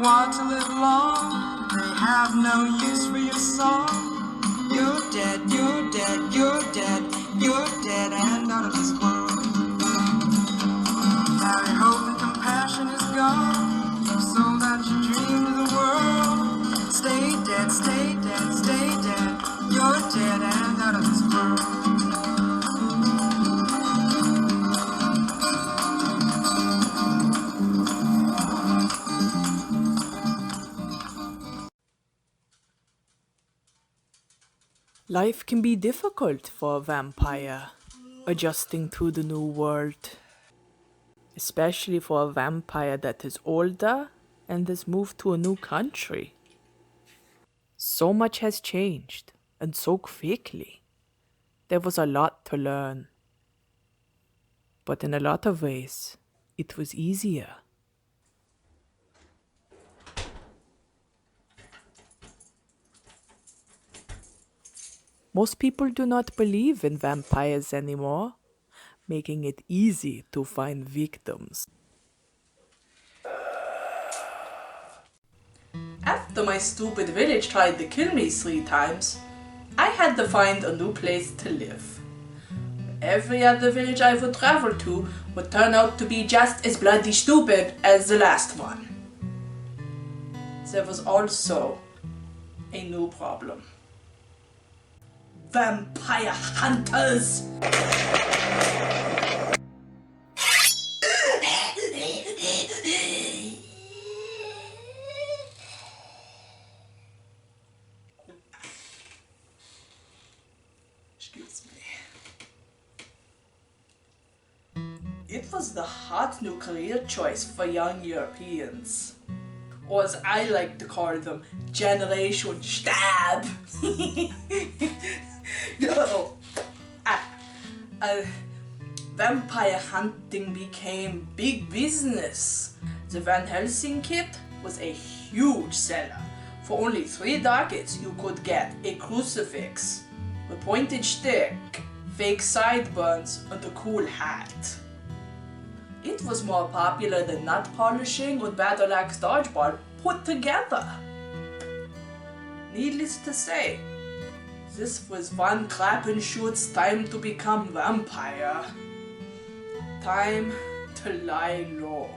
want to live long, they have no use for your song. You're dead, you're dead, you're dead, you're dead and out of this world. Now your hope and compassion is gone. You've sold out your dream to the world. Stay dead, stay dead, stay dead. You're dead and out of this world. Life can be difficult for a vampire, adjusting to the new world. Especially for a vampire that is older and has moved to a new country. So much has changed, and so quickly. There was a lot to learn. But in a lot of ways, it was easier. Most people do not believe in vampires anymore, making it easy to find victims. After my stupid village tried to kill me 3 times, I had to find a new place to live. Every other village I would travel to would turn out to be just as bloody stupid as the last one. There was also a new problem. Vampire hunters! Excuse me. It was the hot new career choice for young Europeans. Or as I like to call them, Generation Stab. No. Vampire hunting became big business. The Van Helsing kit was a huge seller. For only 3 ducats you could get a crucifix, a pointed stick, fake sideburns, and a cool hat. It was more popular than nut polishing or battle axe dodgeball put together. Needless to say, this was Von Klappenschut's time to become vampire. Time to lie low.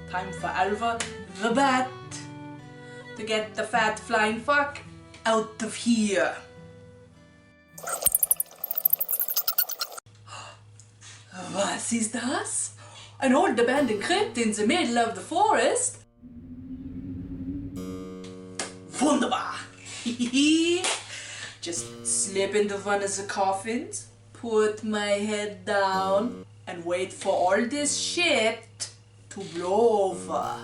Time for Alva the Bat to get the fat flying fuck out of here. Was ist das? An old abandoned crypt in the middle of the forest? Wunderbar! Just slip into one of the coffins, put my head down, and wait for all this shit to blow over.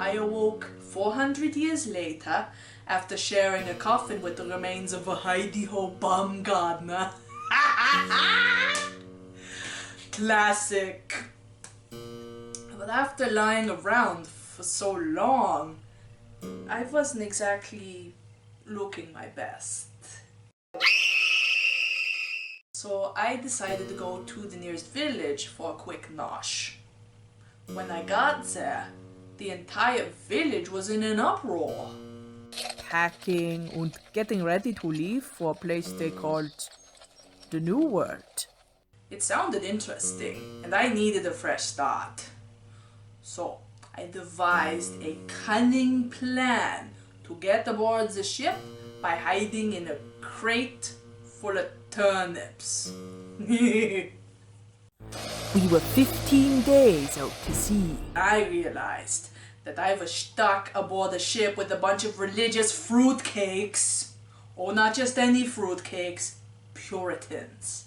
I awoke 400 years later after sharing a coffin with the remains of a hidey-ho bomb gardener. Classic. But after lying around for so long, I wasn't exactly looking my best. So I decided to go to the nearest village for a quick nosh. When I got there, the entire village was in an uproar. Packing and getting ready to leave for a place they called the New World. It sounded interesting, and I needed a fresh start. So I devised a cunning plan to get aboard the ship by hiding in a crate full of turnips. We were 15 days out to sea. I realized that I was stuck aboard a ship with a bunch of religious fruitcakes. Oh, not just any fruitcakes, Puritans.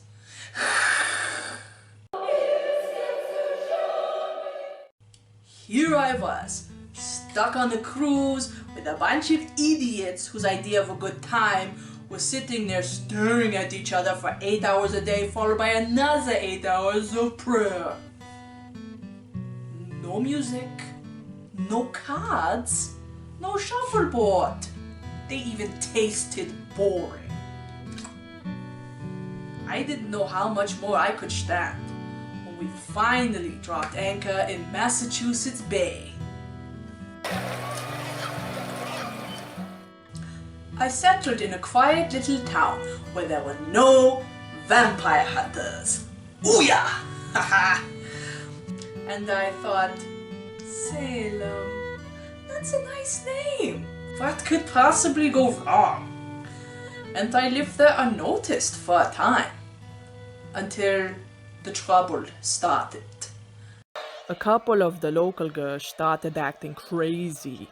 Here I was, stuck on a cruise with a bunch of idiots whose idea of a good time was sitting there staring at each other for 8 hours a day, followed by another 8 hours of prayer. No music, no cards, no shuffleboard. They even tasted boring. I didn't know how much more I could stand. we finally dropped anchor in Massachusetts Bay. I settled in a quiet little town where there were no vampire hunters. Ooh-yah! Haha! And I thought, Salem, that's a nice name. What could possibly go wrong? And I lived there unnoticed for a time, until the trouble started. A couple of the local girls started acting crazy,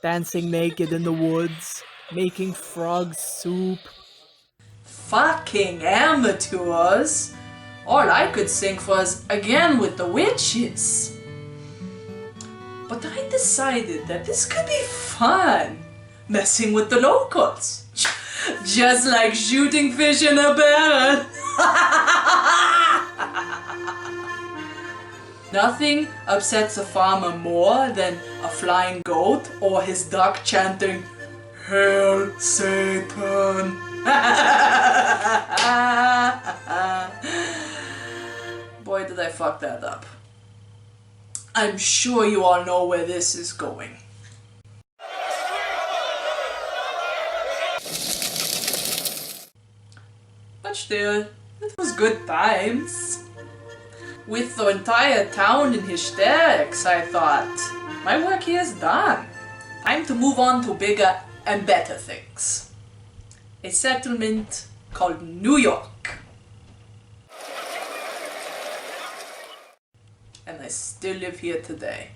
dancing naked in the woods, making frog soup. Fucking amateurs! All I could think was, again with the witches. But I decided that this could be fun, messing with the locals. Just like shooting fish in a barrel. Nothing upsets a farmer more than a flying goat or his duck chanting, "Hail Satan!" Boy, did I fuck that up. I'm sure you all know where this is going. But still, it was good times. With the entire town in hysterics, I thought, my work here is done. Time to move on to bigger and better things. A settlement called New York. And I still live here today.